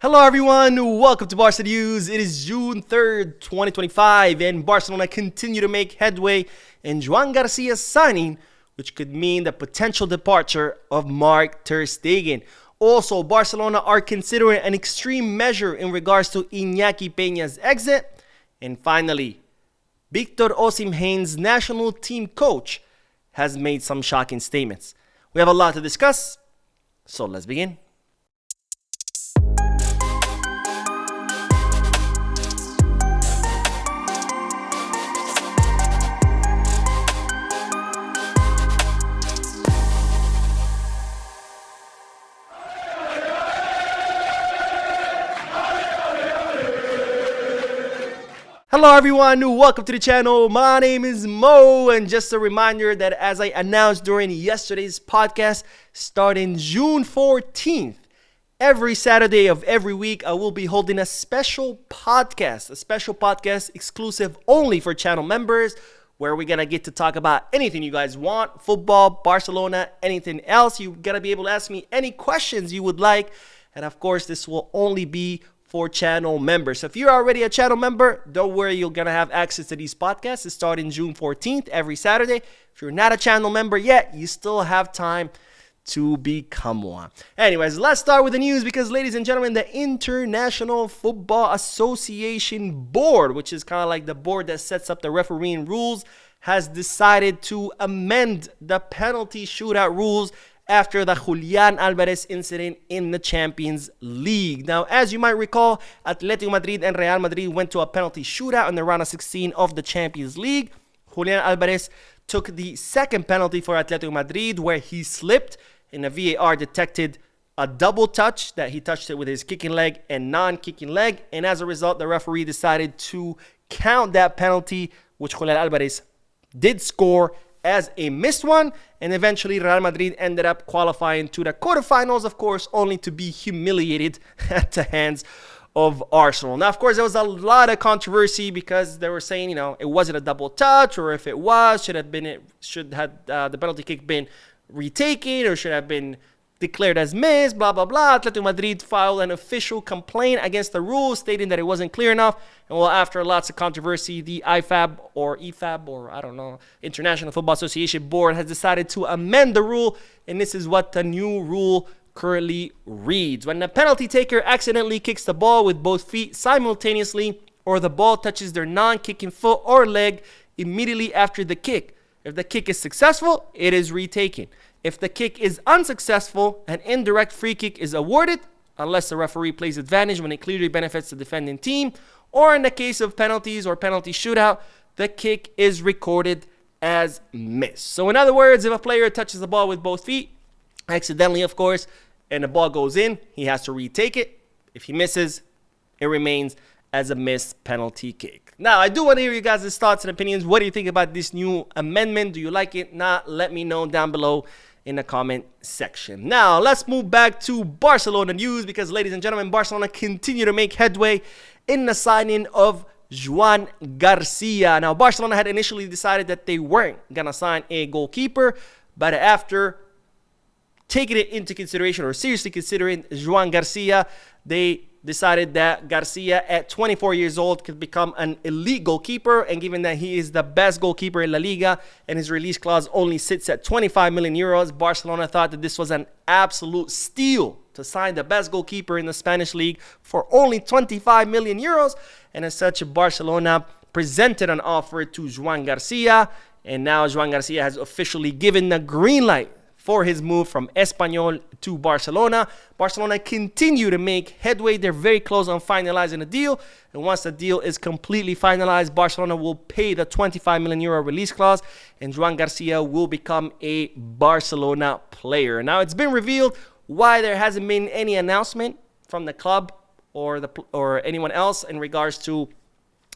Hello everyone, welcome to Barca News. It is June 3rd, 2025, and Barcelona continue to make headway in Joan Garcia's signing, which could mean the potential departure of Ter Stegen. Also, Barcelona are considering an extreme measure in regards to Iñaki Peña's exit. And finally, Osimhen's national team coach has made some shocking statements. We have a lot to discuss, so let's begin. Hello everyone, welcome to the channel. My name is Mo, and just a reminder that as I announced during yesterday's podcast, starting June 14th, every Saturday of every week, I will be holding a special podcast exclusive only for channel members, where we're gonna get to talk about anything you guys want, football, Barcelona, anything else. You're gonna be able to ask me any questions you would like, and of course, this will only be for channel members. So if you're already a channel member, don't worry, you're gonna have access to these podcasts. It starts in June 14th every Saturday. If you're not a channel member yet, you still have time to become one. Anyways, let's start with the news because, ladies and gentlemen, the International Football Association Board, which is kind of like the board that sets up the refereeing rules, has decided to amend the penalty shootout rules after the Julian Alvarez incident in the Champions League. Now, as you might recall, Atletico Madrid and Real Madrid went to a penalty shootout in the round of 16 of the Champions League. Julian Alvarez took the second penalty for Atletico Madrid, where he slipped, and the VAR detected a double touch, that he touched it with his kicking leg and non-kicking leg, and as a result, the referee decided to count that penalty, which Julian Alvarez did score, as a missed one, and eventually Real Madrid ended up qualifying to the quarterfinals, of course, only to be humiliated at the hands of Arsenal. Now, of course, there was a lot of controversy because they were saying, it wasn't a double touch, or if it was, should have the penalty kick been retaken, or should have been declared as missed, blah, blah, blah. Atletico Madrid filed an official complaint against the rules, stating that it wasn't clear enough. And well, after lots of controversy, the IFAB or EFAB, or I don't know, International Football Association Board has decided to amend the rule. And this is what the new rule currently reads. When the penalty taker accidentally kicks the ball with both feet simultaneously, or the ball touches their non-kicking foot or leg immediately after the kick, if the kick is successful, it is retaken. If the kick is unsuccessful, an indirect free kick is awarded, unless the referee plays advantage when it clearly benefits the defending team, or in the case of penalties or penalty shootout, the kick is recorded as missed. So in other words, if a player touches the ball with both feet, accidentally of course, and the ball goes in, he has to retake it. If he misses, it remains as a missed penalty kick. Now, I do want to hear you guys' thoughts and opinions. What do you think about this new amendment? Do you like it? Not? Let me know down below in the comment section. Now, let's move back to Barcelona news because, ladies and gentlemen, Barcelona continue to make headway in the signing of Joan Garcia. Now, Barcelona had initially decided that they weren't going to sign a goalkeeper, but after taking it into consideration, or seriously considering Joan Garcia, they decided that Garcia, at 24 years old, could become an elite goalkeeper. And given that he is the best goalkeeper in La Liga and his release clause only sits at 25 million euros, Barcelona thought that this was an absolute steal to sign the best goalkeeper in the Spanish league for only 25 million euros. And as such, Barcelona presented an offer to Joan Garcia, and now Joan Garcia has officially given the green light for his move from Espanyol to Barcelona. Barcelona continue to make headway. They're very close on finalizing a deal. And once the deal is completely finalized, Barcelona will pay the 25 million euro release clause, and Joan Garcia will become a Barcelona player. Now, it's been revealed why there hasn't been any announcement from the club or anyone else in regards to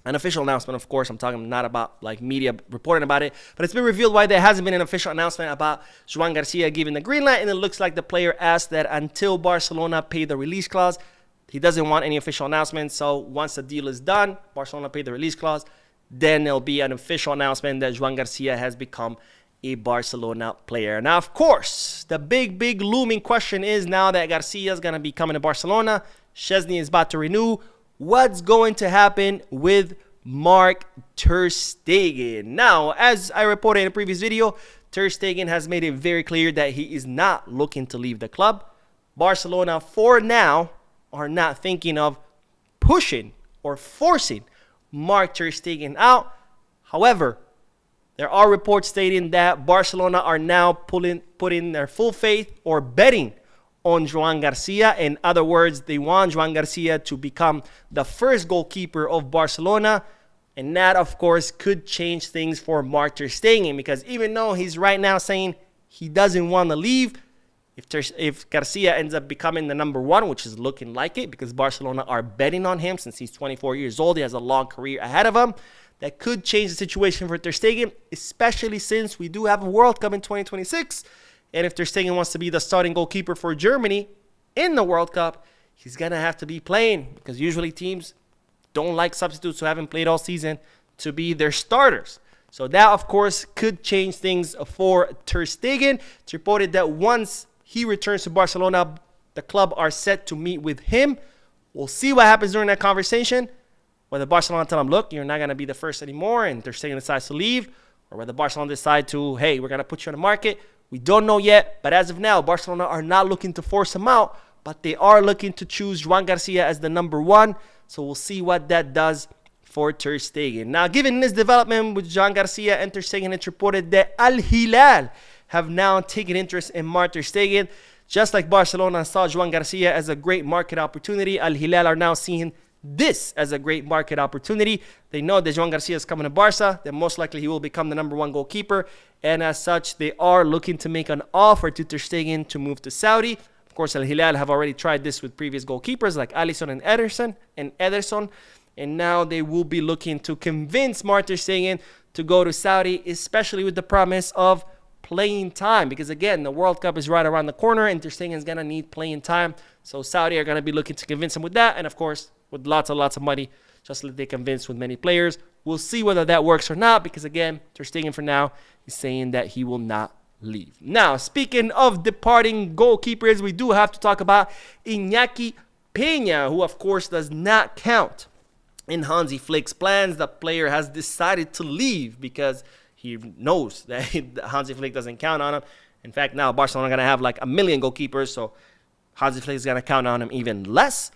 an official announcement. Of course, I'm talking not about like media reporting about it, but it's been revealed why there hasn't been an official announcement about Joan Garcia giving the green light. And it looks like the player asked that until Barcelona pay the release clause, he doesn't want any official announcement. So once the deal is done, Barcelona pay the release clause, then there'll be an official announcement that Joan Garcia has become a Barcelona player. Now, of course, the big looming question is, now that Garcia is going to be coming to Barcelona, Szczesny is about to renew. What's going to happen with Mark Ter Stegen? Now, as I reported in a previous video, Ter Stegen has made it very clear that he is not looking to leave the club. Barcelona, for now, are not thinking of pushing or forcing Mark Ter Stegen out. However, there are reports stating that Barcelona are now putting their full faith or betting on Joan Garcia. In other words, they want Joan Garcia to become the first goalkeeper of Barcelona. And that, of course, could change things for Mark Ter Stegen, because even though he's right now saying he doesn't want to leave, if Garcia ends up becoming the number one, which is looking like it because Barcelona are betting on him since he's 24 years old, he has a long career ahead of him, that could change the situation for Ter Stegen, especially since we do have a World Cup in 2026. And if Ter Stegen wants to be the starting goalkeeper for Germany in the World Cup, he's going to have to be playing, because usually teams don't like substitutes who haven't played all season to be their starters. So that, of course, could change things for Ter Stegen. It's reported that once he returns to Barcelona, the club are set to meet with him. We'll see what happens during that conversation. Whether Barcelona tell him, look, you're not going to be the first anymore, and Ter Stegen decides to leave, or whether Barcelona decide to, hey, we're going to put you on the market. We don't know yet, but as of now, Barcelona are not looking to force him out, but they are looking to choose Joan Garcia as the number one. So we'll see what that does for Ter Stegen. Now, given this development with Joan Garcia and Ter Stegen, it's reported that Al Hilal have now taken interest in Mark Ter Stegen. Just like Barcelona saw Joan Garcia as a great market opportunity, Al Hilal are now seeing this as a great market opportunity. They know that Joan Garcia is coming to Barca, that most likely he will become the number one goalkeeper, and as such, they are looking to make an offer to Ter Stegen to move to Saudi. Of course, Al Hilal have already tried this with previous goalkeepers like Alisson and Ederson, and now they will be looking to convince Mark Ter Stegen to go to Saudi, especially with the promise of playing time, because again, the World Cup is right around the corner and Ter Stegen is going to need playing time. So Saudi are going to be looking to convince him with that, and of course, with lots of money, just like they convinced with many players. We'll see whether that works or not, because again, Ter Stegen for now is saying that he will not leave. Now, speaking of departing goalkeepers, we do have to talk about Iñaki Peña, who of course does not count in Hansi Flick's plans. The player has decided to leave because he knows that Hansi Flick doesn't count on him. In fact, now Barcelona are going to have like 1 million goalkeepers, so Hansi Flick is going to count on him even less.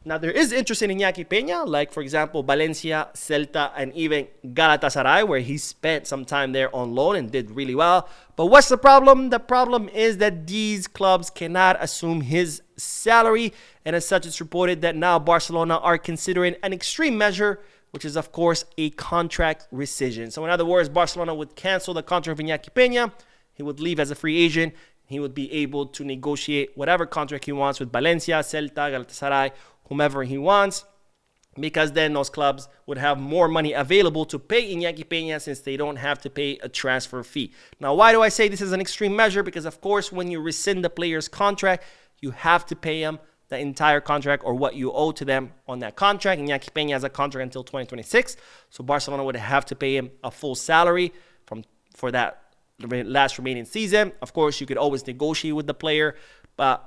Now, there is interest in Iñaki Peña, like, for example, Valencia, Celta, and even Galatasaray, where he spent some time there on loan and did really well. But what's the problem? The problem is that these clubs cannot assume his salary, and as such, it's reported that now Barcelona are considering an extreme measure, which is, of course, a contract rescission. So, in other words, Barcelona would cancel the contract of Iñaki Peña. He would leave as a free agent. He would be able to negotiate whatever contract he wants with Valencia, Celta, Galatasaray, whomever he wants, because then those clubs would have more money available to pay Iñaki Peña since they don't have to pay a transfer fee. Now, why do I say this is an extreme measure? Because, of course, when you rescind the player's contract, you have to pay him the entire contract or what you owe to them on that contract. Iñaki Peña has a contract until 2026, so Barcelona would have to pay him a full salary for that last remaining season. Of course, you could always negotiate with the player, but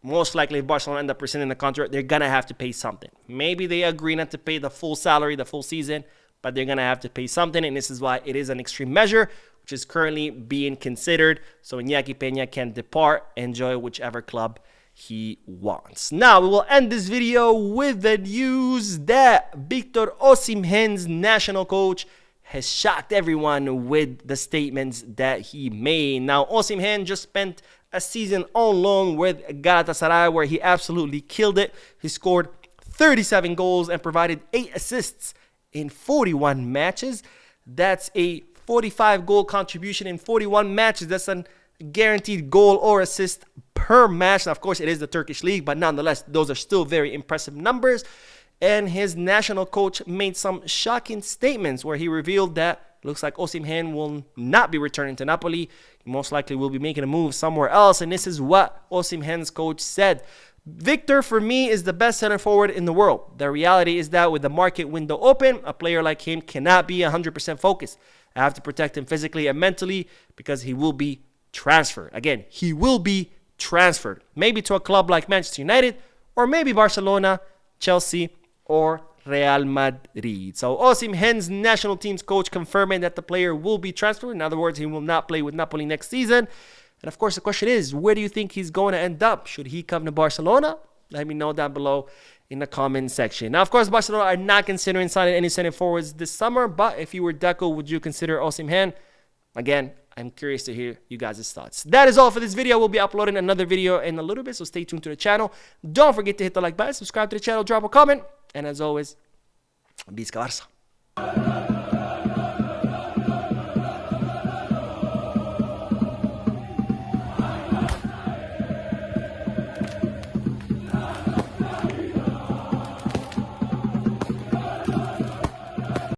most likely if Barcelona end up rescinding the contract, they're going to have to pay something. Maybe they agree not to pay the full salary, the full season, but they're going to have to pay something, and this is why it is an extreme measure, which is currently being considered, so Iñaki Peña can depart, enjoy whichever club he wants. Now, we will end this video with the news that Victor Osimhen's national coach has shocked everyone with the statements that he made. Now, Osimhen just spent a season on loan with Galatasaray where he absolutely killed it. He scored 37 goals and provided 8 assists in 41 matches. That's a 45 goal contribution in 41 matches. That's a guaranteed goal or assist per match. Now, of course, it is the Turkish league, but nonetheless, those are still very impressive numbers. And his national coach made some shocking statements where he revealed that looks like Osimhen will not be returning to Napoli. He most likely will be making a move somewhere else. And this is what Osimhen's coach said. Victor, for me, is the best center forward in the world. The reality is that with the market window open, a player like him cannot be 100% focused. I have to protect him physically and mentally because he will be transferred. Again, he will be transferred. Maybe to a club like Manchester United or maybe Barcelona, Chelsea, or Real Madrid. So Osimhen's national team's coach confirming that the player will be transferred. In other words, he will not play with Napoli next season. And of course, the question is, where do you think he's going to end up? Should he come to Barcelona? Let me know down below in the comment section. Now, of course, Barcelona are not considering signing any center forwards this summer, but if you were Deco, would you consider Osimhen? Again, I'm curious to hear you guys' thoughts. That is all for this video. We'll be uploading another video in a little bit, so stay tuned to the channel. Don't forget to hit the like button, subscribe to the channel, drop a comment, and as always, Visca Barça.